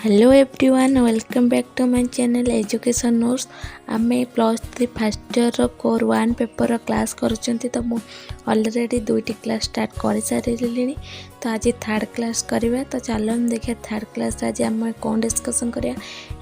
Hello everyone welcome back to my channel education notes आमे +3 first year core 1 paper class करुँच तो मुझे already 2टी class start कर सारे तो आज थर्ड क्लास करवा तो चलो देखिए थर्ड क्लास आज आम कौन डिस्कसन करिया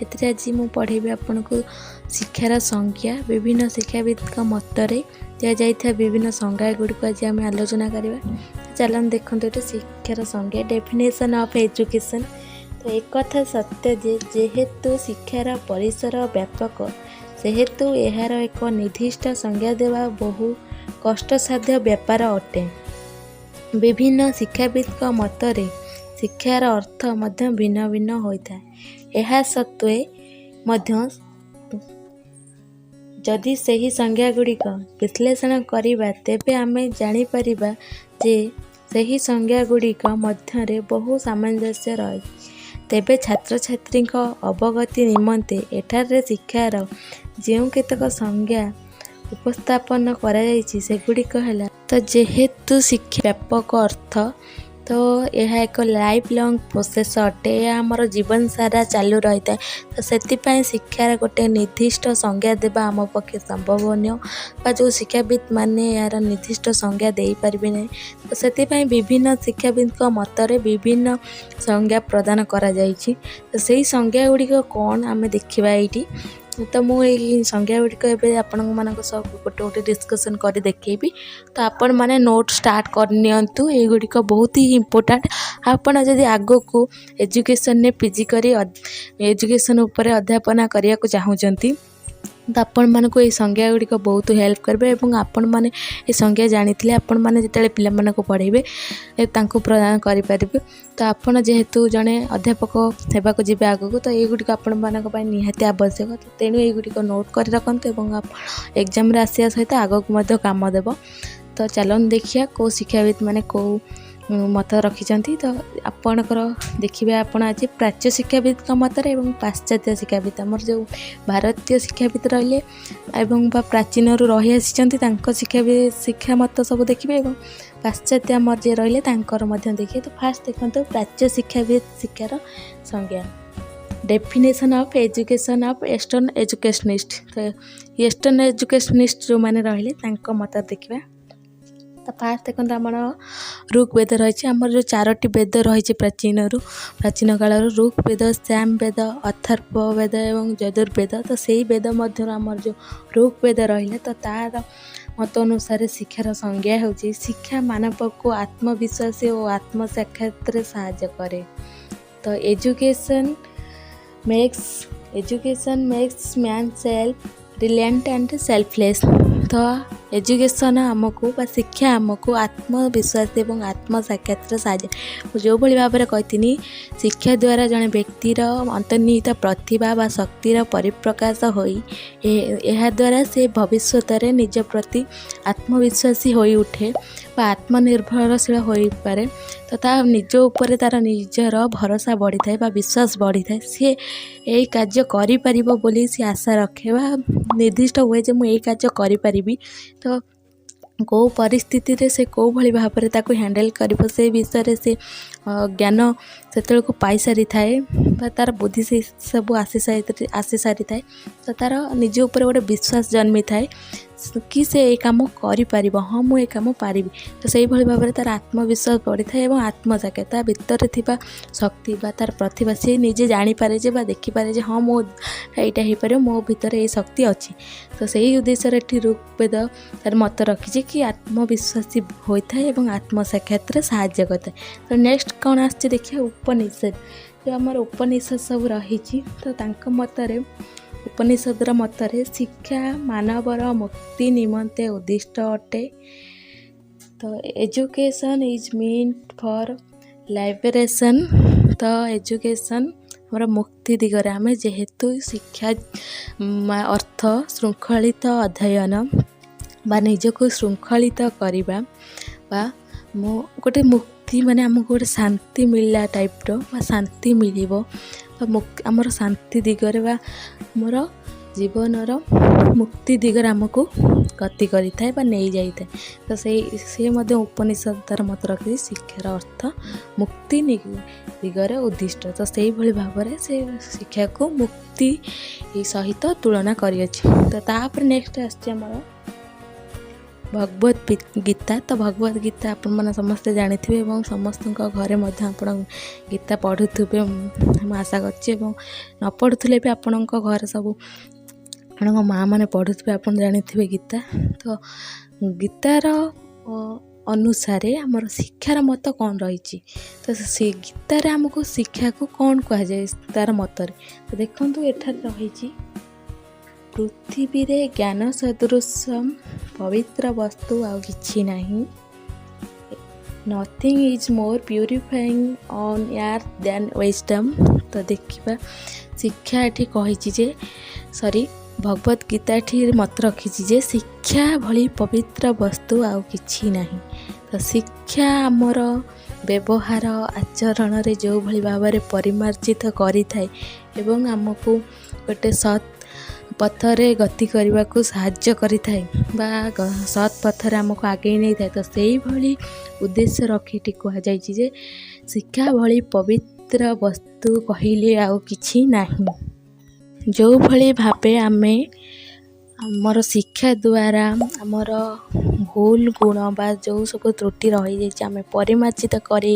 एते आज मु पढ़ेबी आपन को शिक्षार संज्ञा विभिन्न शिक्षाविद मतरे दि जाइए विभिन्न संज्ञा गुड़िक आज आम आलोचना करवा चलो देखो ये शिक्षार संज्ञा डेफिनेशन ऑफ एजुकेशन। तो एक कथा सत्य जेहेतु शिक्षार परिसर व्यापक सेहेतु यार एक निर्दिष्ट संज्ञा देवा बहु कष्टसाध्य व्यापार अटे। विभिन्न शिक्षाविद मतरे शिक्षार अर्थ मध्य भिन्न भिन्न होता है। यह सत्वे मध्य जदि सही संज्ञा गुड़िक विश्लेषण करिबा तेबे आमे जानि परिबा जे सही संज्ञा गुड़िक मध्यरे बहु सामंजस्य रहे। तेबे छात्र छात्री अवगति निमंते एठारे शिक्षार जो केतक संज्ञा उपस्थापन कराଯାଇଛି सेगुड़िक है तो जेहेतु शिक्षा व्यापक अर्थ तो यह एक लाइफ लॉन्ग प्रोसेस अटे आमर जीवन सारा चालू रही है तो से शिक्षार गोटे निर्दिष्ट संज्ञा देवा आम पक्षे संभवनीय जो शिक्षाविद माने यार निर्दिष्ट संज्ञा दे पारे ना तो से विभिन्न शिक्षाविद मतरे विभिन्न संज्ञा प्रदान करा जायछि। तो सही संज्ञा गुड़िक कौन आम देखा ये तो मुझे संज्ञा गुड़िक आपण गोटे गोटे डिस्कसन कर देखेबी तो आपण मैंने नोट स्टार्ट करनियंतु ये गुड़िक बहुत ही इम्पोर्टेंट। आपण जदि आगो को एजुकेशन ने पीजी करी एजुकेशन उपर अध्यापना करने को चाहूँगी तो आपण मानक ये संज्ञा गुड़िक बहुत हेल्प करेंगे और आपण मैंने ये संज्ञा जानी आपण मैंने जिते पिला को पढ़ेबे प्रदान करेंगे। तो आपण जेहेतु जड़े अध्यापक होगा जी आगू तो ये गुड़िक आपण मानक निहाती आवश्यक तो तेणु ये गुड़िक नोट कर रखते एग्जाम आसा सहित आगक काम देव। तो चलो देखिए कौ शिक्षाविद माने कौ मत रखिंट तो आपणकर देखिए आपण आज प्राच्य शिक्षाविद मतरे एवं पाश्चात्य शिक्षाविद आमर जो भारतीय शिक्षाविद रहिले एवं प्राचीन रही आसी शिक्षा मत सब देखिए और पाश्चात्य आमर जे रहिले देखिए। तो फास्ट देखो प्राच्य शिक्षाविद शिक्षार संज्ञा definition of education of eastern educationist. तो ईस्टर्न एजुकेशनिस्ट जो मैंने रहिले मत देखिए। तो फास्ट देखो आम ऋग्वेद रही आमर जो 4टी वेद रही प्राचीन काल ऋग्वेद साम वेद अथर्व वेद और यजुर्वेद। तो सही वेद मध्य आमर जो ऋग्वेद रही तो तार मत अनुसार शिक्षार संज्ञा हो शिक्षा मानव को आत्मविश्वासी और आत्म साक्षात्कार साहाय्य करे। तो education makes man self reliant and selfless. तो एजुकेशन आमको शिक्षा आमको आत्मविश्वास और आत्म साक्षात्कार साहाय्य जो भाव में कही शिक्षा द्वारा जड़े व्यक्तिर अंतर्निहित प्रतिभा व शक्तिर परिप्रकाश होई द्वारा से भविष्य में निज प्रति आत्मविश्वासी हो उठे आत्मनिर्भरशील हो पारे। तो ता निज उपर तार निजर भरोसा बढ़ी था विश्वास बढ़ी था सी यही कार्य करिपरिबो बोली सी आशा रखे निर्दिष्ट हुए जे मुझे कार्य करिपरिबी। तो कौ परिस्थिति रे से कौ भली भाव में ताको हैंडल करिबो से विषय से ज्ञान से पाई सारी थाए तार बुद्धि से सब आसी सारी थाए। तो तार निज उपर गोटे विश्वास जन्मी थाए कि से ये कम कर हाँ मुझे काम पारि। तो से भाव में तार आत्मविश्वास बढ़ी था और आत्मसाक्षात ता भितर थिबा शक्ति बा तार प्रतिभा सी निजे जानीपे जे देखिपे हाँ मो यहाँ हो पारे मो भितर ये शक्ति अच्छी। तो सही उद्देश्य ऋग्वेद तार मत रखी कि आत्मविश्वासी होता है और आत्मसाक्षात साहाय्य करता है। तो नेक्स्ट कौन आसছে देखिए उपनिषद जो आमर उपनिषद सब रही तो मतरे उपनिषद मतरे शिक्षा मानवर मुक्ति निमंते उद्दिष्ट अटे। तो एजुकेशन इज मीन्ट फॉर लाइबरेशन। तो एजुकेशन हमारा मुक्ति दिगरे आम जेहेतु शिक्षा अर्थ श्रृंखलित अध्ययन बा निजको श्रृंखलित करवा बा गोटे मुक्ति माने आमको गोटे शांति मिलला टाइप रो शांति मिलिबो आमर शांति दिगरे बा मोर ଜୀବନର ମୁକ୍ତି ଦିଗରେ ଆମକୁ ଗତି କରିଥାଏ ବା ନେଇଯାଇଥାଏ। ତ ସେ ମଧ୍ୟ ଉପନିଷଦ ତାର ମତ ରଖିଛି ଶିକ୍ଷାର ଅର୍ଥ ମୁକ୍ତି ଦିଗରେ ଉଦ୍ଦିଷ୍ଟ। ତ ସେଇଭଳି ଭାବରେ ସେ ଶିକ୍ଷାକୁ ମୁକ୍ତି ସହିତ ତୁଳନା କରିଅଛି। ତ ତାପରେ ନେକ୍ସଟ ଆସିଛି ଆମର ଭଗବତ ଗୀତା। ତ ଭଗବତ ଗୀତା ଆପଣମାନେ ସମସ୍ତେ ଜାଣିଥିବେ ଏବଂ ସମସ୍ତଙ୍କ ଘରେ ମଧ୍ୟ ଆପଣ ଗୀତା ପଢ଼ୁଥିବେ ମୁଁ ଆଶା କରୁଛି, ଏବଂ ନ ପଢ଼ୁଥିଲେ ବି ଆପଣଙ୍କ ଘରେ ସବୁ ଆପଣଙ୍କ ମାଆ ମାନେ ପଢ଼ୁଥିବେ, ଆପଣ ଜାଣିଥିବେ ଗୀତା। ତ ଗୀତାର ଅନୁସାରେ ଆମର ଶିକ୍ଷାର ମତ କ'ଣ ରହିଛି, ତ ସେ ଗୀତାରେ ଆମକୁ ଶିକ୍ଷାକୁ କ'ଣ କୁହାଯାଏ ତାର ମତରେ। ତ ଦେଖନ୍ତୁ ଏଠାରେ ରହିଛି ପୃଥିବୀରେ ଜ୍ଞାନ ସଦୃଶ ପବିତ୍ର ବସ୍ତୁ ଆଉ କିଛି ନାହିଁ। Nothing is more purifying on air than wisdom. ତ ଦେଖିବା ଶିକ୍ଷା ଏଠି କହିଛି ଯେ ଭଗବତ ଗୀତା ଏଠି ମତ ରଖିଛି ଯେ ଶିକ୍ଷା ଭଳି ପବିତ୍ର ବସ୍ତୁ ଆଉ କିଛି ନାହିଁ। ତ ଶିକ୍ଷା ଆମର ବ୍ୟବହାର ଆଚରଣରେ ଯେଉଁଭଳି ଭାବରେ ପରିମାର୍ଜିତ କରିଥାଏ ଏବଂ ଆମକୁ ଗୋଟେ ସତ୍ ପଥରେ ଗତି କରିବାକୁ ସାହାଯ୍ୟ କରିଥାଏ ବା ସତ୍ ପଥରେ ଆମକୁ ଆଗେଇ ନେଇଥାଏ। ତ ସେଇଭଳି ଉଦ୍ଦେଶ୍ୟ ରଖି ଏଠି କୁହାଯାଇଛି ଯେ ଶିକ୍ଷା ଭଳି ପବିତ୍ର ବସ୍ତୁ କହିଲେ ଆଉ କିଛି ନାହିଁ। ଯେଉଁଭଳି ଭାବେ ଆମେ ଆମର ଶିକ୍ଷା ଦ୍ୱାରା ଆମର ଭୁଲ ଗୁଣ ବା ଯେଉଁ ସବୁ ତ୍ରୁଟି ରହିଯାଇଛି ଆମେ ପରିମାର୍ଜିତ କରି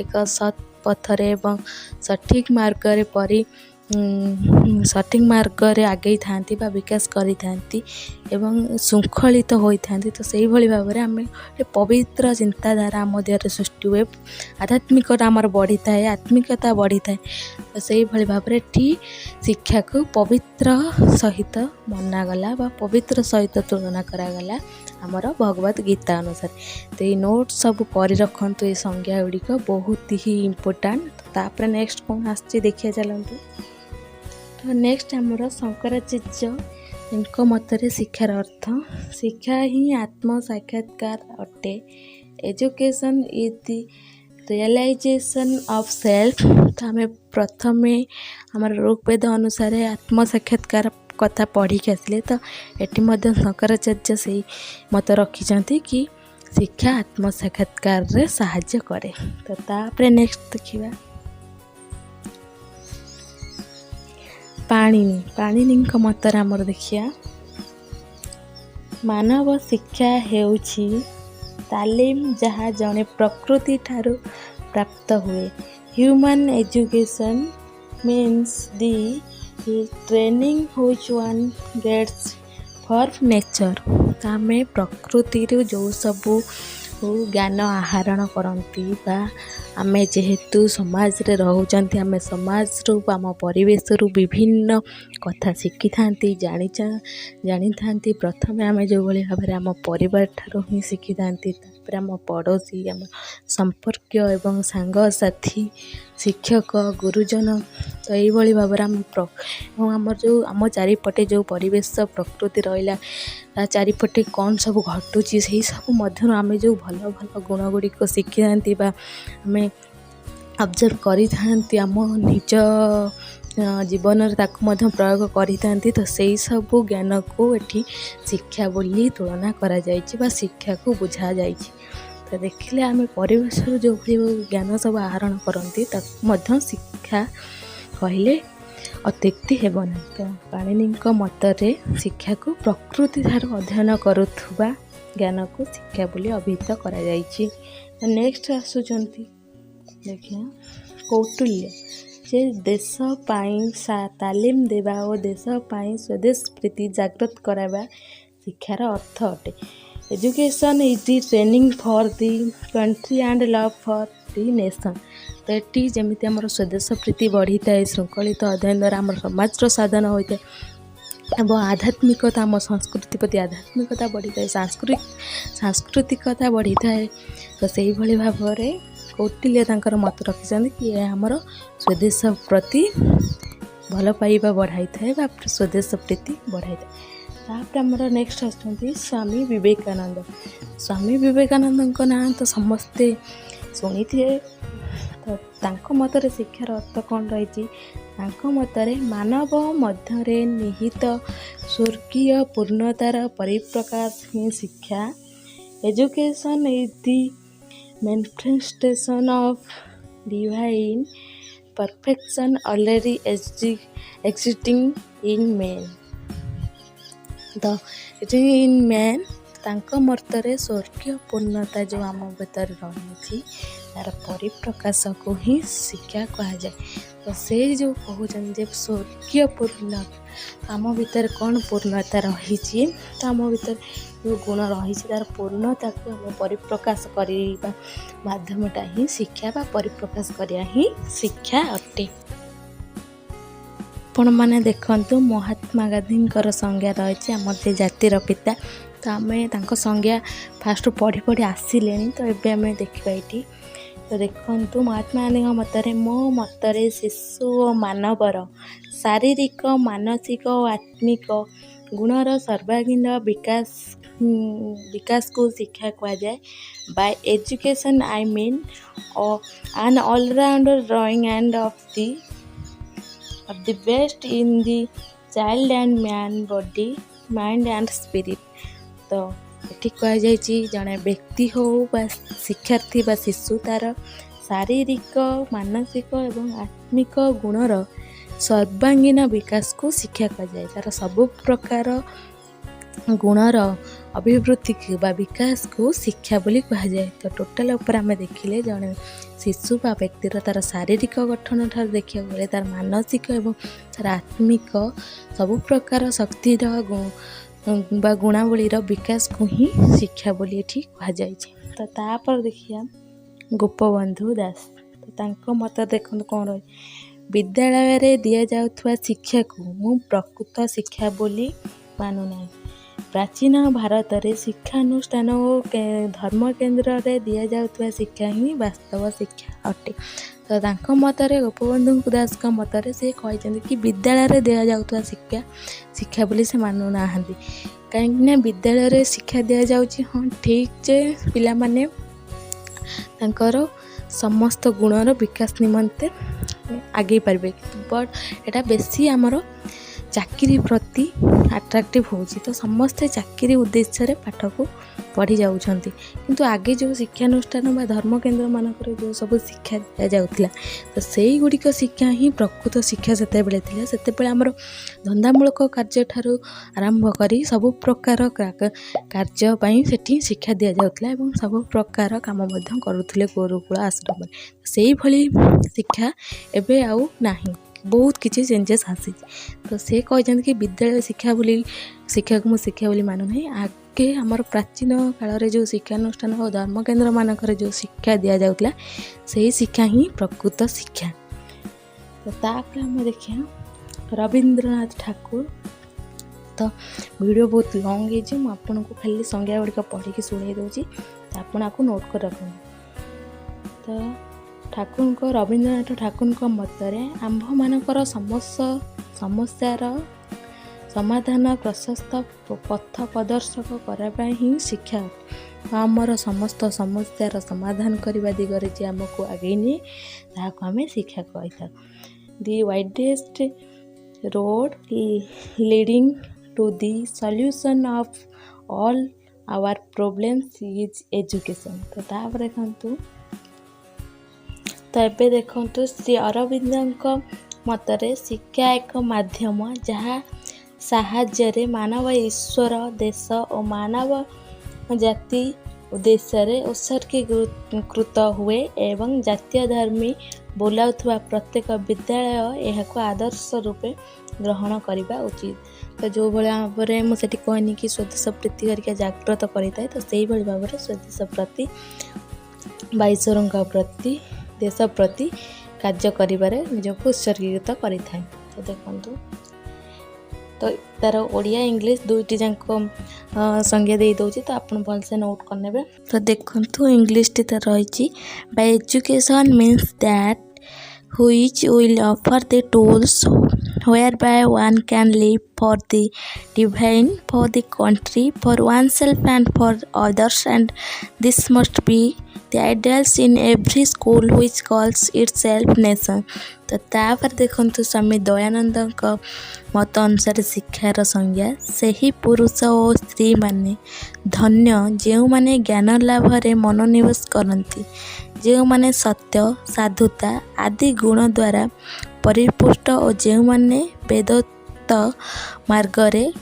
ଏକ ସତ୍ ପଥରେ ଏବଂ ସଠିକ୍ ମାର୍ଗରେ ଆଗେଇଥାନ୍ତି ବା ବିକାଶ କରିଥାନ୍ତି ଏବଂ ଶୃଙ୍ଖଳିତ ହୋଇଥାନ୍ତି। ତ ସେଇଭଳି ଭାବରେ ଆମେ ଗୋଟେ ପବିତ୍ର ଚିନ୍ତାଧାରା ଆମ ଦେହରେ ସୃଷ୍ଟି ହୁଏ, ଆଧ୍ୟାତ୍ମିକତା ଆମର ବଢ଼ିଥାଏ, ଆତ୍ମିକତା ବଢ଼ିଥାଏ। ତ ସେଇଭଳି ଭାବରେ ଏଠି ଶିକ୍ଷାକୁ ପବିତ୍ର ସହିତ ମନାଗଲା ବା ପବିତ୍ର ସହିତ ତୁଳନା କରାଗଲା ଆମର ଭଗବତ ଗୀତା ଅନୁସାରେ। ତ ଏଇ ନୋଟ୍ ସବୁ କରି ରଖନ୍ତୁ, ଏ ସଂଜ୍ଞା ଗୁଡ଼ିକ ବହୁତ ହି ଇମ୍ପୋର୍ଟାଣ୍ଟ। ତାପରେ ନେକ୍ସଟ କ'ଣ ଆସୁଛି ଦେଖିବା ଚାଲନ୍ତୁ। ତ ନେକ୍ସଟ ଆମର ଶଙ୍କରାଚାର୍ଯ୍ୟଙ୍କ ମତରେ ଶିକ୍ଷାର ଅର୍ଥ ଶିକ୍ଷା ହିଁ ଆତ୍ମ ସାକ୍ଷାତକାର ଅଟେ। Education is the realisation of self. ତ ଆମେ ପ୍ରଥମେ ଆମର ଋଗ୍ବେଦ ଅନୁସାରେ ଆତ୍ମ ସାକ୍ଷାତକାର କଥା ପଢ଼ିକି ଆସିଲେ। ତ ଏଠି ମଧ୍ୟ ଶଙ୍କରାଚାର୍ଯ୍ୟ ସେଇ ମତ ରଖିଛନ୍ତି କି ଶିକ୍ଷା ଆତ୍ମ ସାକ୍ଷାତକାରରେ ସାହାଯ୍ୟ କରେ। ତ ତାପରେ ନେକ୍ସଟ ଦେଖିବା ପାଣିନିଙ୍କ ମତରେ ଆମର ଦେଖିବା ମାନବ ଶିକ୍ଷା ହେଉଛି ତାଲିମ ଯାହା ଜଣେ ପ୍ରକୃତି ଠାରୁ ପ୍ରାପ୍ତ ହୁଏ। Human education means the training which one Gates for nature. ତ ଆମେ ପ୍ରକୃତିରୁ ଯେଉଁ ସବୁ ଜ୍ଞାନ ଆହରଣ କରନ୍ତି ବା ଆମେ ଯେହେତୁ ସମାଜରେ ରହୁଛନ୍ତି, ଆମେ ସମାଜରୁ ଆମ ପରିବେଶରୁ ବିଭିନ୍ନ କଥା ଶିଖିଥାନ୍ତି, ଜାଣିଥାନ୍ତି। ପ୍ରଥମେ ଆମେ ଯେଉଁଭଳି ଭାବରେ ଆମ ପରିବାର ଠାରୁ ହିଁ ଶିଖିଥାନ୍ତି, ତାପରେ ଆମ ପଡ଼ୋଶୀ, ଆମ ସମ୍ପର୍କୀୟ ଏବଂ ସାଙ୍ଗସାଥି, ଶିକ୍ଷକ, ଗୁରୁଜନ। ତ ଏଇଭଳି ଭାବରେ ଏବଂ ଆମ ଚାରିପଟେ ଯେଉଁ ପରିବେଶ ପ୍ରକୃତି ରହିଲା, ତା ଚାରିପଟେ କ'ଣ ସବୁ ଘଟୁଛି, ସେହି ସବୁ ମଧ୍ୟରୁ ଆମେ ଯେଉଁ ଭଲ ଭଲ ଗୁଣ ଗୁଡ଼ିକ ଶିଖିଥାନ୍ତି ବା ଆମେ ଅବଜର୍ଭ କରିଥାନ୍ତି ଆମ ନିଜ ଜୀବନରେ ତାକୁ ମଧ୍ୟ ପ୍ରୟୋଗ କରିଥାନ୍ତି। ତ ସେଇ ସବୁ ଜ୍ଞାନକୁ ଏଠି ଶିକ୍ଷା ବୋଲି ତୁଳନା କରାଯାଇଛି ବା ଶିକ୍ଷାକୁ ବୁଝାଯାଇଛି। ତ ଦେଖିଲେ ଆମେ ପରିବେଶରୁ ଯେଉଁଭଳି ଜ୍ଞାନ ସବୁ ଆହରଣ କରନ୍ତି ତାକୁ ମଧ୍ୟ ଶିକ୍ଷା କହିଲେ ଅତ୍ୟୁକ୍ତି ହେବ ନାହିଁ। ତ ପାଣିନିଙ୍କ ମତରେ ଶିକ୍ଷାକୁ ପ୍ରକୃତି ଠାରୁ ଅଧ୍ୟୟନ କରୁଥିବା ଜ୍ଞାନକୁ ଶିକ୍ଷା ବୋଲି ଅଭିହିତ କରାଯାଇଛି। ତ ନେକ୍ସଟ ଆସୁଛନ୍ତି ଦେଖିବା କୌଟିଲ୍ୟ, ଯେ ଦେଶ ପାଇଁ ତାଲିମ ଦେବା ଓ ଦେଶ ପାଇଁ ସ୍ୱଦେଶ ପ୍ରୀତି ଜାଗ୍ରତ କରାଇବା ଶିକ୍ଷାର ଅର୍ଥ ଅଟେ। Education is the training for the country and love for the nation. ତ ଏଠି ଯେମିତି ଆମର ସ୍ୱଦେଶ ପ୍ରୀତି ବଢ଼ିଥାଏ, ଶୃଙ୍ଖଳିତ ଅଧ୍ୟୟନ ଦ୍ୱାରା ଆମର ସମାଜର ସାଧନ ହୋଇଥାଏ ଏବଂ ଆଧ୍ୟାତ୍ମିକତା, ଆମ ସଂସ୍କୃତି ପ୍ରତି ଆଧ୍ୟାତ୍ମିକତା ବଢ଼ିଥାଏ, ସାଂସ୍କୃତିକତା ବଢ଼ିଥାଏ। ତ ସେଇଭଳି ଭାବରେ କୌଟିଲ୍ୟ ତାଙ୍କର ମତ ରଖିଛନ୍ତି କି ଏହା ଆମର ସ୍ୱଦେଶ ପ୍ରତି ଭଲ ପାଇବା ବଢ଼ାଇଥାଏ ବା ସ୍ୱଦେଶ ପ୍ରୀତି ବଢ଼ାଇଥାଏ। ତାପରେ ଆମର ନେକ୍ସଟ ଆସୁଛନ୍ତି ସ୍ୱାମୀ ବିବେକାନନ୍ଦ। ସ୍ୱାମୀ ବିବେକାନନ୍ଦଙ୍କ ନାଁ ତ ସମସ୍ତେ ଶୁଣିଥିବେ। ତ ତାଙ୍କ ମତରେ ଶିକ୍ଷାର ଅର୍ଥ କ'ଣ ରହିଛି, ତାଙ୍କ ମତରେ ମାନବ ମଧ୍ୟରେ ନିହିତ ସ୍ୱର୍ଗୀୟ ପୂର୍ଣ୍ଣତାର ପରିପ୍ରକାଶ ହିଁ ଶିକ୍ଷା। Education is the manifestation of divine perfection already existing in man। in man ତାଙ୍କ ମତରେ ସ୍ୱର୍ଗୀୟ ପୂର୍ଣ୍ଣତା ଯେଉଁ ଆମ ଭିତରେ ରହିଛି ତାର ପରିପ୍ରକାଶକୁ ହିଁ ଶିକ୍ଷା କୁହାଯାଏ। ତ ସେ ଯେଉଁ କହୁଛନ୍ତି ଯେ ସ୍ୱର୍ଗୀୟ ପୂର୍ଣ୍ଣତା ଆମ ଭିତରେ କ'ଣ ପୂର୍ଣ୍ଣତା ରହିଛି, ତ ଆମ ଭିତରେ ଯେଉଁ ଗୁଣ ରହିଛି ତାର ପୂର୍ଣ୍ଣତାକୁ ଆମେ ପରିପ୍ରକାଶ କରିବା ମାଧ୍ୟମଟା ହିଁ ଶିକ୍ଷା ବା ପରିପ୍ରକାଶ କରିବା ହିଁ ଶିକ୍ଷା ଅଟେ। ଆପଣମାନେ ଦେଖନ୍ତୁ ମହାତ୍ମା ଗାନ୍ଧୀଙ୍କର ସଂଜ୍ଞା ରହିଛି ଆମର ଯେ ଜାତିର ପିତା। ତ ଆମେ ତାଙ୍କ ସଂଜ୍ଞା ଫାଷ୍ଟରୁ ପଢ଼ି ପଢ଼ି ଆସିଲେଣି, ତ ଏବେ ଆମେ ଦେଖିବା ଏଇଠି। ତ ଦେଖନ୍ତୁ ମହାତ୍ମା ଗାନ୍ଧୀଙ୍କ ମତରେ ମୋ ମତରେ ଶିଶୁ ଓ ମାନବର ଶାରୀରିକ ମାନସିକ ଓ ଆତ୍ମିକ ଗୁଣର ସର୍ବାଙ୍ଗୀନ ବିକାଶକୁ ଶିକ୍ଷା କୁହାଯାଏ। By education I mean an allrounder drawing and of the best in the child and man body mind and spirit। ତ ଏଠି କୁହାଯାଇଛି ଜଣେ ବ୍ୟକ୍ତି ହେଉ ବା ଶିକ୍ଷାର୍ଥୀ ବା ଶିଶୁ ତାର ଶାରୀରିକ ମାନସିକ ଏବଂ ଆତ୍ମିକ ଗୁଣର ସର୍ବାଙ୍ଗୀନ ବିକାଶକୁ ଶିକ୍ଷା କୁହାଯାଏ। ତାର ସବୁ ପ୍ରକାର ଗୁଣର ଅଭିବୃଦ୍ଧିକୁ ବା ବିକାଶକୁ ଶିକ୍ଷା ବୋଲି କୁହାଯାଏ। ତ ଟୋଟାଲ ଉପରେ ଆମେ ଦେଖିଲେ ଜଣେ ଶିଶୁ ବା ବ୍ୟକ୍ତିର ତାର ଶାରୀରିକ ଗଠନ ଠାରୁ ଦେଖିବାକୁ ଗଲେ ତାର ମାନସିକ ଏବଂ ତାର ଆତ୍ମିକ ସବୁ ପ୍ରକାର ଶକ୍ତିର ବା ଗୁଣାବଳୀର ବିକାଶକୁ ହିଁ ଶିକ୍ଷା ବୋଲି ଏଠି କୁହାଯାଇଛି। ତ ତାପରେ ଦେଖିବା ଗୋପବନ୍ଧୁ ଦାସ। ତ ତାଙ୍କ ମତ ଦେଖନ୍ତୁ କ'ଣ ରହି ବିଦ୍ୟାଳୟରେ ଦିଆଯାଉଥିବା ଶିକ୍ଷାକୁ ମୁଁ ପ୍ରକୃତ ଶିକ୍ଷା ବୋଲି ମାନୁନାହିଁ। ପ୍ରାଚୀନ ଭାରତରେ ଶିକ୍ଷାନୁଷ୍ଠାନ ଓ ଧର୍ମକେନ୍ଦ୍ରରେ ଦିଆଯାଉଥିବା ଶିକ୍ଷା ହିଁ ବାସ୍ତବ ଶିକ୍ଷା ଅଟେ। ତ ତାଙ୍କ ମତରେ ଗୋପବନ୍ଧୁ ଦାସଙ୍କ ମତରେ ସେ କହିଛନ୍ତି କି ବିଦ୍ୟାଳୟରେ ଦିଆଯାଉଥିବା ଶିକ୍ଷା ବୋଲି ସେ ମାନୁନାହାନ୍ତି। କାହିଁକିନା ବିଦ୍ୟାଳୟରେ ଶିକ୍ଷା ଦିଆଯାଉଛି ହଁ ଠିକ୍ ଯେ ପିଲାମାନେ ତାଙ୍କର ସମସ୍ତ ଗୁଣର ବିକାଶ ନିମନ୍ତେ ଆଗେଇ ପାରିବେ, ବଟ୍ ଏଇଟା ବେଶୀ ଆମର ଚାକିରି ପ୍ରତି ଆଟ୍ରାକ୍ଟିଭ୍ ହେଉଛି। ତ ସମସ୍ତେ ଚାକିରି ଉଦ୍ଦେଶ୍ୟରେ ପାଠକୁ ପଢ଼ି ଯାଉଛନ୍ତି, କିନ୍ତୁ ଆଗେ ଯେଉଁ ଶିକ୍ଷାନୁଷ୍ଠାନ ବା ଧର୍ମକେନ୍ଦ୍ରମାନଙ୍କରେ ଯେଉଁ ସବୁ ଶିକ୍ଷା ଦିଆଯାଉଥିଲା ତ ସେଇଗୁଡ଼ିକ ଶିକ୍ଷା ହିଁ ପ୍ରକୃତ ଶିକ୍ଷା ସେତେବେଳେ ଥିଲା। ସେତେବେଳେ ଆମର ଧନ୍ଦାମୂଳକ କାର୍ଯ୍ୟଠାରୁ ଆରମ୍ଭ କରି ସବୁ ପ୍ରକାର କାର୍ଯ୍ୟ ପାଇଁ ସେଠି ଶିକ୍ଷା ଦିଆଯାଉଥିଲା ଏବଂ ସବୁ ପ୍ରକାର କାମ ମଧ୍ୟ କରୁଥିଲେ ଗୁରୁକୁଳ ଆଶ୍ରମରେ। ସେଇଭଳି ଶିକ୍ଷା ଏବେ ଆଉ ନାହିଁ, ବହୁତ କିଛି ଚେଞ୍ଜେସ୍ ଆସିଛି। ତ ସେ କହିଛନ୍ତି କି ବିଦ୍ୟାଳୟ ଶିକ୍ଷାକୁ ମୁଁ ଶିକ୍ଷା ବୋଲି ମାନୁନାହିଁ। ଆଗେ ଆମର ପ୍ରାଚୀନ କାଳରେ ଯେଉଁ ଶିକ୍ଷାନୁଷ୍ଠାନ ଓ ଧର୍ମକେନ୍ଦ୍ରମାନଙ୍କରେ ଯେଉଁ ଶିକ୍ଷା ଦିଆଯାଉଥିଲା ସେହି ଶିକ୍ଷା ହିଁ ପ୍ରକୃତ ଶିକ୍ଷା। ତ ତାପରେ ଆମେ ଦେଖିବା ରବୀନ୍ଦ୍ରନାଥ ଠାକୁର। ତ ଭିଡ଼ିଓ ବହୁତ ଲଙ୍ଗ୍ ହେଇଛି, ମୁଁ ଆପଣଙ୍କୁ ଖାଲି ସଂଜ୍ଞା ଗୁଡ଼ିକ ପଢ଼ିକି ଶୁଣାଇ ଦେଉଛି, ତ ଆପଣ ଆକୁ ନୋଟ୍ କରି ରଖନ୍ତୁ। ତ ରବୀନ୍ଦ୍ରନାଥ ଠାକୁରଙ୍କ ମତରେ ଆମ୍ଭମାନଙ୍କର ସମସ୍ୟାର ସମାଧାନ ପ୍ରଶସ୍ତ ପଥ ପ୍ରଦର୍ଶକ କରିବା ହିଁ ଶିକ୍ଷା। ଆମର ସମସ୍ତ ସମସ୍ୟାର ସମାଧାନ କରିବା ଦିଗରେ ଯେ ଆମକୁ ଆଗେଇ ନିଏ ତାହାକୁ ଆମେ ଶିକ୍ଷା କହିଥାଉ। The widest road leading to the solution of all our problems is education. ତ ତାପରେ ଦେଖନ୍ତୁ ଏବେ ଦେଖନ୍ତୁ ଶ୍ରୀ ଅରବିନ୍ଦଙ୍କ ମତରେ ଶିକ୍ଷା ଏକ ମାଧ୍ୟମ ଯାହା ସାହାଯ୍ୟରେ ମାନବ ଈଶ୍ୱର ଦେଶ ଓ ମାନବ ଜାତି ଉଦ୍ଦେଶ୍ୟରେ ଉତ୍ସର୍ଗୀକୃତ ହୁଏ ଏବଂ ଜାତୀୟ ଧର୍ମୀ ବୋଲାଉଥିବା ପ୍ରତ୍ୟେକ ବିଦ୍ୟାଳୟ ଏହାକୁ ଆଦର୍ଶ ରୂପେ ଗ୍ରହଣ କରିବା ଉଚିତ। ତ ଯେଉଁଭଳି ଭାବରେ ମୁଁ ସେଠି କହିନି କି ସ୍ୱଦେଶ ପ୍ରୀତି କରିକା ଜାଗ୍ରତ କରିଥାଏ, ତ ସେଇଭଳି ଭାବରେ ସ୍ୱଦେଶ ପ୍ରତି ବା ଈଶ୍ୱରଙ୍କ ପ୍ରତି ଦେଶ ପ୍ରତି କାର୍ଯ୍ୟ କରିବାରେ ନିଜକୁ ଉତ୍ସର୍ଗୀକୃତ କରିଥାଏ। ତ ଦେଖନ୍ତୁ ତ ତାର ଓଡ଼ିଆ ଇଂଲିଶ ଦୁଇଟି ଯାକ ସଂଜ୍ଞା ଦେଇ ଦେଉଛି, ତ ଆପଣ ଭଲସେ ନୋଟ୍ କରିନେବେ। ତ ଦେଖନ୍ତୁ ଇଂଲିଶଟି ତାର ରହିଛି Bai education means that which will offer the tools whereby one can live for the divine, for the country, for oneself and for others, and this must be the ideals in every school which calls itself nation. तो तापर देखंतु स्वामी दयानंद मत अनुसार शिक्षार संज्ञा सही पुरुष और स्त्री माने धन्य जो माने ज्ञान लाभ रे मनोनिवेश करती, जो माने सत्य साधुता आदि गुण द्वारा परिपुष्ट और जो माने वेदोक्त मार्ग रे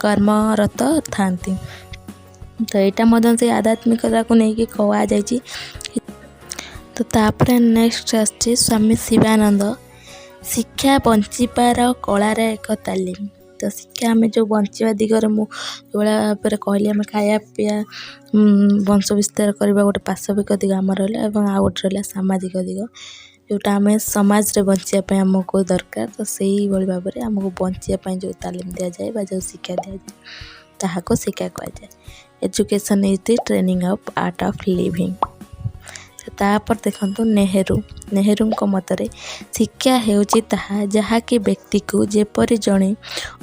कर्मरत थांती। तो यहाँ मदन से आध्यात्मिकता को लेकिन कह जाए। तो तापर नेक्स्ट आसछि स्वामी शिवानंद शिक्षा बंचिबार कलार एक तालीम। तो शिक्षा आम जो बंचा दिगरे मुझे भाव कहली आम खाया पीया वंश विस्तार करवा गोटे पाशविक दिग आम रहा और आउ गोटे रहा सामाजिक दिग जोटा आम समाज रे बंचापी आमको दरकार। तो सही भाव में आमको बंचापी जो तालीम दि जाए जो शिक्षा दि जाए ताहाको शिक्षा कहुए। Education is the training of art of living. तापर देखंतु नेहरू मतरे शिक्षा हेउची ताहा जहाँकि व्यक्ति को जेपरि जड़े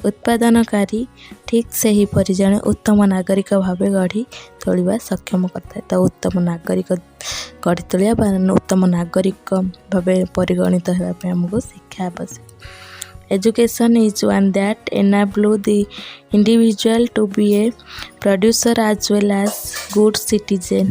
उत्पादनकारी ठीक से ही परि जड़े उत्तम नागरिक भाव गढ़ी तोलिबा सक्षम करता है। तो उत्तम नागरिक गढ़ी तोलिया उत्तम नागरिक भाव परिगणित होगापी आमको शिक्षा आवश्यक। Education is one that enables the individual to be a producer as well as good citizen.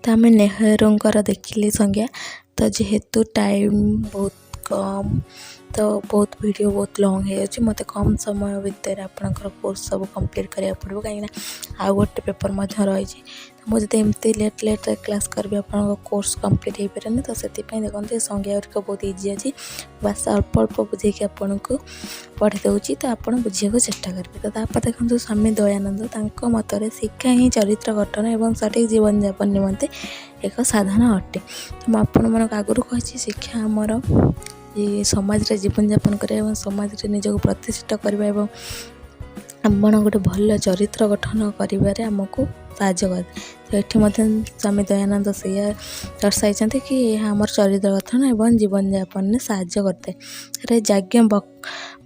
तो आम नेहरूंकर देखिले संज्ञा। तो जेहेतु टाइम बहुत कम तो बहुत वीडियो बहुत लॉन्ग है मत कम समय भितर आपंकर कोर्स सब कंप्लीट करा पड़ो कहीं आउ गोटे पेपर रही। तो मुझे एमती लेट क्लास करी आप कोर्स कंप्लीट हो पारे। तो से देखते संज्ञा गुड़िक बहुत इजी अच्छी बास अल्प अल्प बुझे आपन को पढ़ी दूसरी तो आप बुझे चेष्टा करेंगे। तो तापर देखो स्वामी दयानंद मतरे शिक्षा ही चरित्र गठन और सठिक जीवन यापन निमंते एक साधन अटे। तो मुझे आगुरी कही शिक्षा आमर ये समाज रे जीवन यापन करवा समाज रे निजक प्रतिष्ठित करवा आपण गोटे भल चरित्र गठन कर आमको साहाय्य करे। तो ये स्वामी दयानंद से दर्शाई कि यह आम चरित्र गठन एवं जीवन यापन में साहाय्य करते हैं। याज्ञ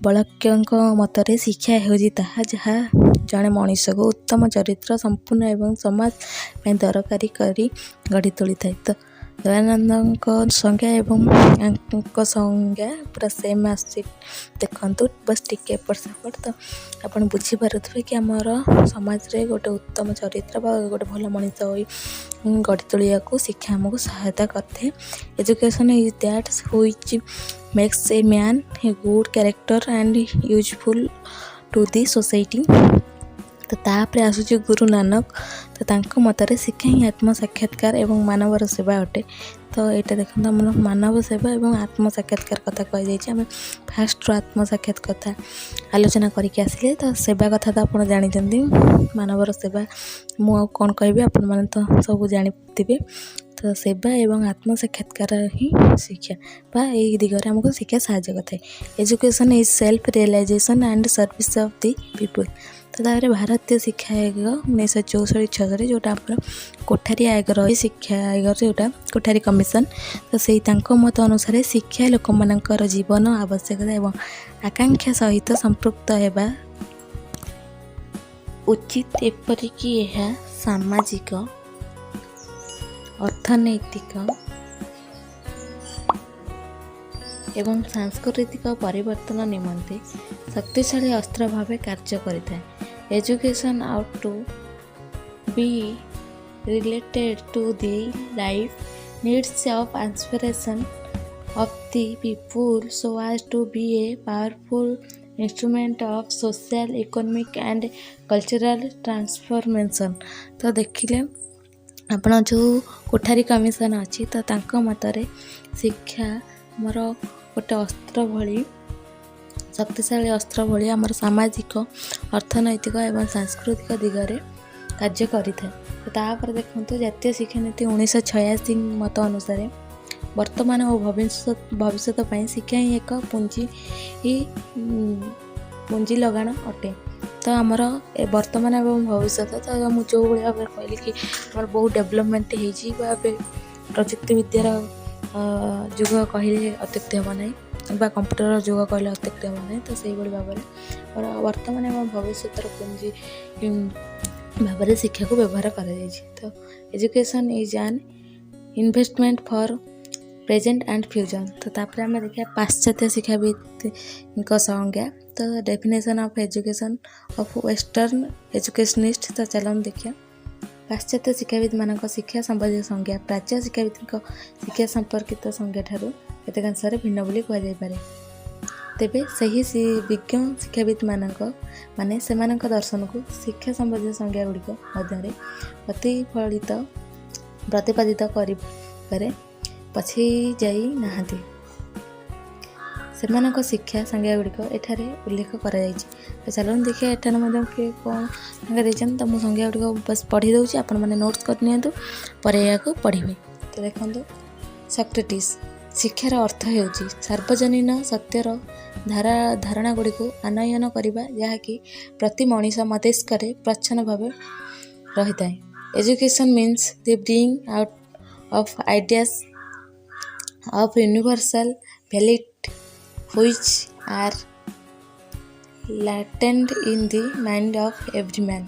बलक्य मतरे शिक्षा होजी ताहा जहाँ जड़े मनीष को उत्तम चरित्र संपूर्ण एवं समाज में दरकारी करी गढ़ी तोली थाए। तो दयानंद संज्ञा एवं संज्ञा पूरा सेम आस देखु बस टिके एपट सेपट। तो आप बुझीपे कि आमर समाज रे गोटे उत्तम चरित्र गोटे भल मनीष हो गढ़ी तोलिया को शिक्षा आमको सहायता करते। Education is that which makes a man a good character and useful to the society. तो तापर आसूँ गुरु नानक। तो तांको मतरे शिक्षा ही आत्म साक्षात्कार एवं मानवर सेवा अटे। तो यहाँ देखते आम मानव सेवा और आत्म साक्षात्कार कथा कही आम फास्ट आत्म साक्षात कथा आलोचना करके आसिले। तो सेवा कथा तो आप जानते मानवर सेवा मुझे कौन कहि आपण मैंने तो सब जाथे। तो सेवा एवं आत्म साक्षात्कार ही शिक्षा बा यही दिगरे आमको शिक्षा साहाय्य करता है। Education is self realisation and service of the people. तो तापर भारतीय शिक्षा आयोग 1964-66 जोटा आप कोठारी आयोग रही शिक्षा आयोग जोटा कोठारी कमिशन। तो से मत अनुसार शिक्षा लोक मानकर जीवन आवश्यकता एवं आकांक्षा सहित संपृक्त होगा उचित एपरिक यह सामाजिक अर्थनैतिक एवं सांस्कृतिक परिवर्तन निमंते शक्तिशाली अस्त्र भाव कार्य करिଥାଏ। Education ought to be related to the life needs of aspiration of the people so as to be a powerful instrument of social economic and cultural transformation. तो देखिले आपण जो कोठारी कमिशन अच्छी तो तांको मतरे शिक्षा आमर गोटे अस्त्र भली शक्तिशाली अस्त्र भली आमर सामाजिक अर्थनैतिक एवं सांस्कृतिक दिगरे कार्य करिଥାଏ। तो तापर देखते जातीय शिक्षा नीति 1986 मत अनुसार वर्तमान और भविष्य शिक्षा ही एक पुंजी लगाण अटे। तो आमर वर्तमान एवं भविष्य तो मुझे जो भाव में कहली कि आम बहुत डेभलपमेंट हो प्रजुक्ति विद्यार जुग कहले अत्युक्ति हम ना। बा कंप्यूटर जुग कहले अत्युक्ति हम नहीं। तो से भाव में वर्तमान आम भविष्यर पुंजी भाव में शिक्षा को व्यवहार कर। तो education is an investment for present and future. तो तापर आम देखिए पाश्चात्य शिक्षाविद संज्ञा। तो definition of education of western educationist. तो चलो देखिए पाश्चात्य शिक्षाविद मान शिक्षा संबंधी संज्ञा प्राच्य शिक्षाविद शिक्षा संपर्कित संज्ञा ठारू केतेकांश भिन्न बोली कहुपर। तेबे सही विज्ञ शिक्षाविद माने सेमानक दर्शन को शिक्षा संबंधी संज्ञा गुड़िक मध्य प्रतिपादित कर पछे जाई नाहांती। सेमानक शिक्षा संज्ञा गुड़िक एठारे उल्लेख कर। तो चलो देखिए एठार किए कौन देते। तो मुझे संज्ञा गुड़िक बस पढ़ी दूसरी आपण मैंने नोट्स करनी पर या पढ़े। तो देखो सॉक्रेटिस शिक्षार अर्थ होउची सार्वजनीन सत्यर धारणा गुड़िक आनयन करने जहाँकि प्रति मनीष मस्तिष्क प्रच्छन्न भाव रही था। Education means the bring out of ideas of universal valid which are latent in the mind of every man।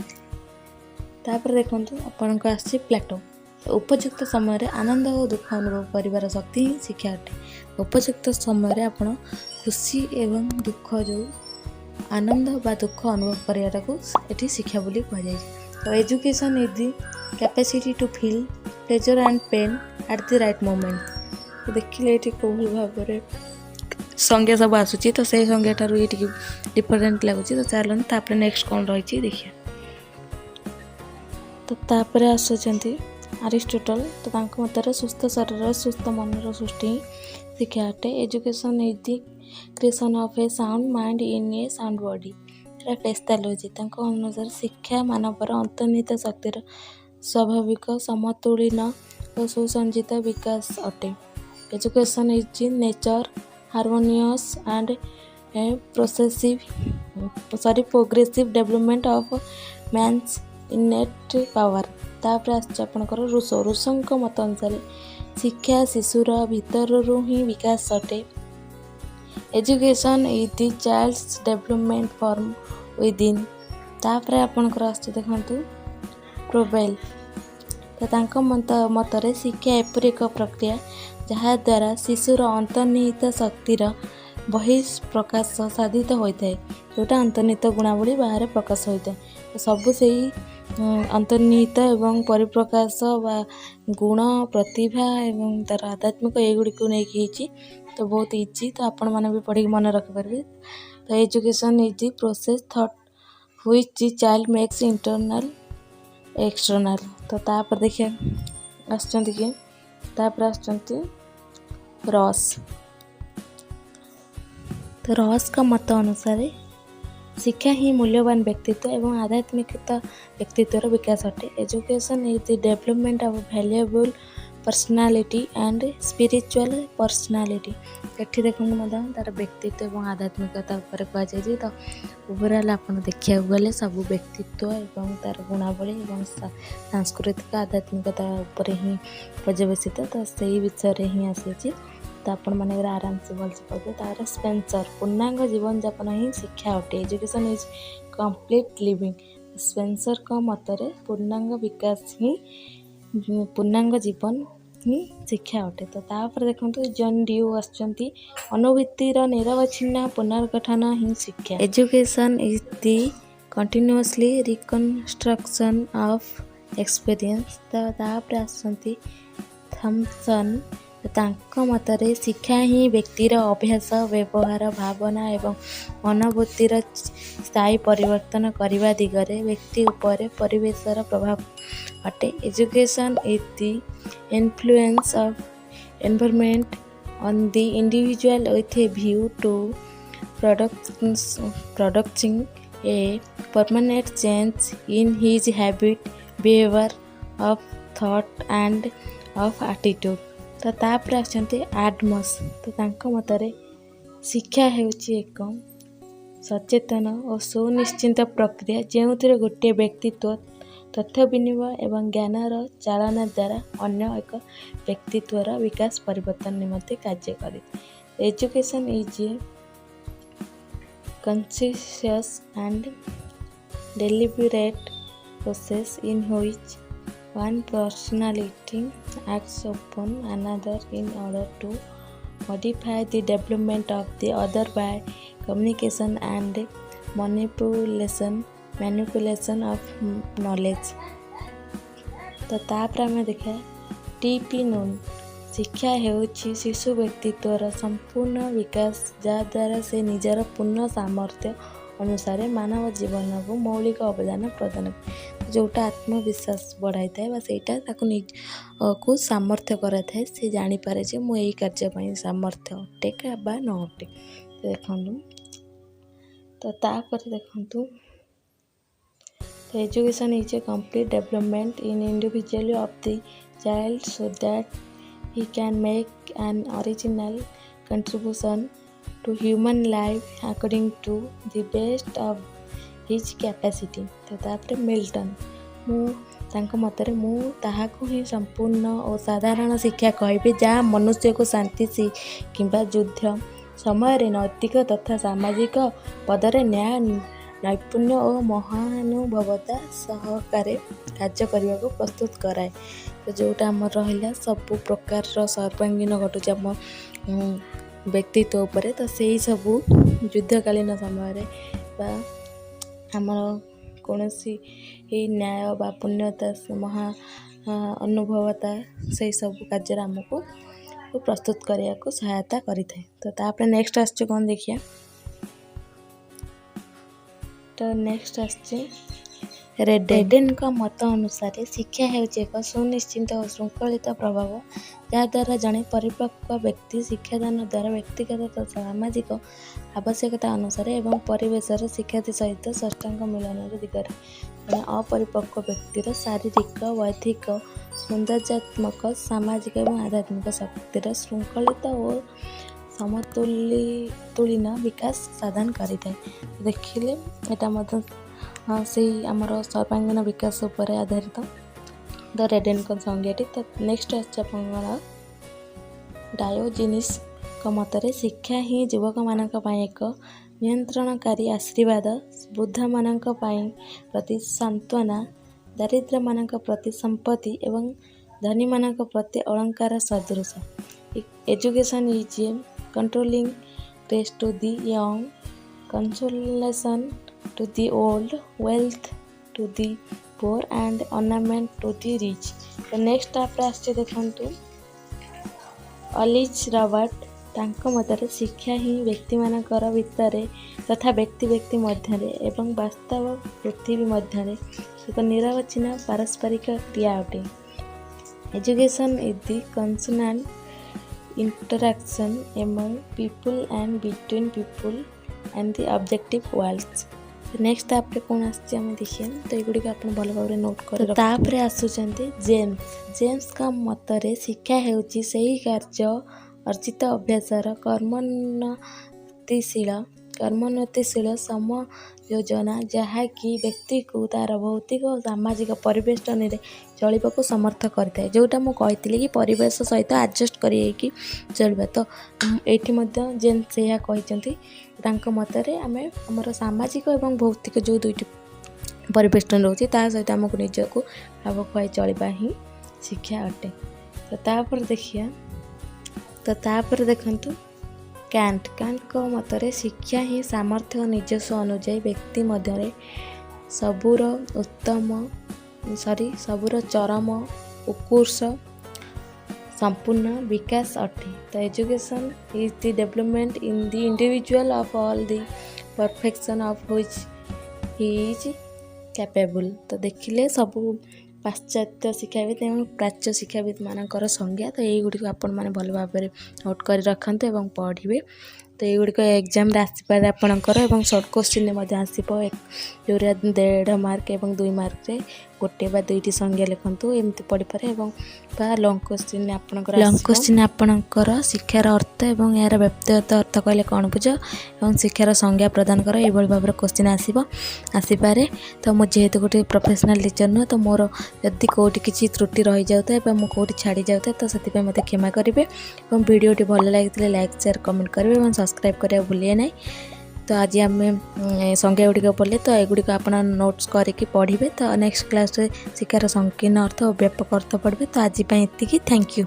तापर देखो आपण को आसी प्लेटो। उपयुक्त समय आनंद और दुख अनुभव कर शक्ति ही शिक्षा अटे। उपयुक्त समय आपण खुशी एवं दुख जो आनंद बा दुख अनुभव कराटा को ये शिक्षा बोली कहुए। तो education is the capacity to feel pleasure and pain at the right moment. देखिले ये कौन भाव में संज्ञा सब आसूची। तो से संज्ञा ठारू ये डिफरेंट लगुच। तो चलो तापर नेक्स्ट कौन रही देखिए। तो तापर आसुचंती अरिस्टोटल। तो तांको मतरे सुस्थ शरीर सुस्थ मनर सृष्टि शिक्षा अटे। Education is the creation of a sound mind in a sound body. Pestalozzi तांको अनुसार शिक्षा मानवर अंतर्निहित शक्तिर स्वाभाविक समतुलिन और सुसंजित विकास अटे। Education is nature harmonious and progressive development of man's innate power. तापर आपर रूसो मत अनुसार शिक्षा शिशुर भीतर ही विकास अटे। Education is the child's development form within. तापर आपणकर आसुची देखंतु प्रोवेल। तो तांको मतरे शिक्षा एपरि एक प्रक्रिया जहाँ द्वारा शिशुर अंतर्निहित शक्तिर बहिष्प्रकाश साधित होता है। जोटा अंतर्निहित गुणावली बाहर प्रकाश होता है। तो सबू से अंतर्निहित एवं परिप्रकाश बा गुण प्रतिभा एवं तार आध्यात्मिक एगुड़ी नहीं। तो बहुत इजी। तो आपण मैंने भी पढ़ी मन रखिपारे। तो education is the process thought which the child makes internal external. तो तापर देखिए आसचंती कि तापर आसचंती रॉस। तो रॉस का मत अनुसार शिक्षा ही मूल्यवान व्यक्तित्व एवं आध्यात्मिकता व्यक्तित्वर विकास अटे। Education is the development of valuable personality and spiritual personality. ये देखो तार व्यक्तित्व और आध्यात्मिकता कहुई। तो ओवरऑल आप देखा गले सब व्यक्तित्व एवं तार गुणावली और सांस्कृतिक आध्यात्मिकता उपर ही पर्यवेसित। तो सही विषय ही आसी। तो आपण मैंने आराम से भलसे पढ़े। तार स्पेंसर पूर्णांग जीवन यापन ही शिक्षा अटे। Education is complete living. Spencer का मतरे पूर्णांग विकास ही पूर्णांग जीवन ही शिक्षा अटे। तो तापर देखो जॉन ड्यू आसचंती अनुभूतिर निरवच्छिन्न पुनर्गठन ही शिक्षा। Education is the continuously reconstruction of experience. तो तापर आसचंती थॉमसन। तांको मतरे शिक्षा ही व्यक्तिर अभ्यास व्यवहार भावना एवं अनुभूतिर स्थायी परिवर्तन करने दिगरे व्यक्ति उपर परिवेशर प्रभाव अटे। Education is the influence of environment on the individual with a view to producing a permanent change in his habit behaviour of thought and of attitude. तो तापर आसचंती एडमस। तो तांको मतरे शिक्षा हेउची एक सचेतन और सुनिश्चित प्रक्रिया जो गोटे व्यक्तित्व तथ्य विनिमय एवं ज्ञानर चालना द्वारा अन्य एक व्यक्तित्वर विकास परिवर्तन निमंते कार्य करे। Education is a conscious and deliberate process in which one personality acts upon another in order to modify the development of the other by communication and manipulation of knowledge। तो तापर आम देखा टीपी नून शिक्षा हेउछि शिशु व्यक्तित्वर संपूर्ण विकास जहाद्वारा से निजर पूर्ण सामर्थ्य अनुसार मानव जीवन को मौलिक अवदान प्रदान जोटा आत्मविश्वास बढ़ाई था सेटा को सामर्थ्य करा था से जानीपे जे मु यही कार्य सामर्थ्य अटे का न अटे। देखु तो तापर देखु तो education is A complete development in individual of the child so that he can make an original contribution to human life according to the best of his capacity। तो तापर मिल्टन तांको मतरे मु ताहाको ही संपूर्ण और साधारण शिक्षा कहबी जहाँ मनुष्य को शांति से किंबा युद्ध समय नैतिक तथा सामाजिक पदरे न्याय नैपुण्य और महानुभवता सहकारे कार्य करने को प्रस्तुत कराए। तो जोटा आम रहा सब प्रकार सर्वांगीन घटुचे आम व्यक्तित्व उपरे तो सही सब युद्धकालीन समय आमर कौन सी न्याय बा पुण्यता महा अनुभवता से सब कार्य आमको प्रस्तुत करने को सहायता करें। तो तापर नेक्स्ट आस कौन देखिए तो नेक्स्ट आसचे रेडेन का मत अनुसार शिक्षा हेउछि एक सुनिश्चित और श्रृंखलित प्रभाव जहाद्वारा जड़े परिपक्व व्यक्ति शिक्षादान द्वारा व्यक्तिगत तथा सामाजिक आवश्यकता अनुसार एवं परिवेशर शिक्षार्थी सहित षष्ठांग मिलन दिगरे जड़े अपरिपक्व व्यक्तिर शारीरिक बौद्धिक सौंदर्यात्मक सामाजिक और आध्यात्मिक शक्तिर श्रृंखलित और समतुलिन विकास साधन करें। देखिले यहाँ हाँ से आमर सर्वांगीन विकास उपर आधारित द रेडेन संज्ञाटी। तो नेक्स्ट आपर डायोजिनिस मतरे शिक्षा ही युवक मानक एक नियंत्रणकारी आशीर्वाद वृद्ध मानक प्रति सांत्वना दारिद्र्य मानक प्रति संपत्ति एवं धनी मानक प्रति अलंकार सदृश। Education is a controlling rest to the young consolation to the old, wealth to the poor and ornament to the rich। तो नेक्स्ट आप देखु अलिज रॉबर्ट तांको मतरे शिक्षा ही व्यक्ति मानकर भितर तथा व्यक्ति व्यक्ति मध्य एवं वास्तव पृथ्वी मध्य एक निरवच्छिन्न पारस्परिक क्रिया अटे। Education is the consonant interaction among people and between people and the objective worlds. Next तापर कौन आम देखिए तो युड़ी आप भल भाव नोट कर तापर आसुचंती जेम्स का मतरे शिक्षा हेउछि सही कार्य अर्जित अभ्यासर कर्मोन्नतिशील समयोजना जहाँकि व्यक्ति को तार भौतिक और सामाजिक परिवेशन में चलने को समर्थ करता जोटा मुझे कि परिवेश सहित आडजस्ट करके चलवा। तो ये जेम्स यह कहते मतरे आम आमर सामाजिक और भौतिक जो दुईटी परिवेशन रोचे ता सहित आमको निजक खाप खुआई चलवा ही शिक्षा अटे। तो तापर देखिए तो तापर देखंतु कैंट को मतरे शिक्षा ही सामर्थ्य निजस्व अनुजाई व्यक्ति मध्य सबूर चरम उत्कर्ष संपूर्ण विकास अटे। तो education is the development in the individual of all the perfection of which he is capable. तो देखिले सबू पाश्चात्य शिक्षाविद एवं प्राच्य शिक्षाविद मानकर संज्ञा। तो यही आपण मैंने भल भाव नोट कर रखते और पढ़े। तो युड़क एग्जाम आसपारे आपणकर शॉर्ट क्वेश्चन आसो जो 1.5 मार्क और 2 मार्क गोटे बा दुईटी संज्ञा लिखंतु एमती पड़ी पारे एवं बा लॉन्ग क्वेश्चन आपनकर लॉन्ग क्वेश्चन आपनकर शिक्षार अर्थ एवं यार व्यक्तिगत अर्थ कहले कौन बुझ एवं शिक्षार संज्ञा प्रदान कर ये भाव क्वेश्चन आसीपारे। तो मुझे जेहेतु गोटे प्रोफेशनल टीचर नुह तो मोर जदि कौटी किसी त्रुटि रही जाता मुझे कौटी छाड़ी जाता तो से मत क्षमा करेंगे और वीडियोटी भल लगी लाइक शेयर कमेंट करेंगे और सब्सक्राइब करने भूलिए ना। तो आज आम संज्ञा गुड़िक पढ़ले तो युड़िक आप नोट्स करके पढ़े तो नेक्स्ट क्लास शिक्षार संकीर्ण अर्थ और व्यापक अर्थ पढ़े। तो आज एति थैंक यू।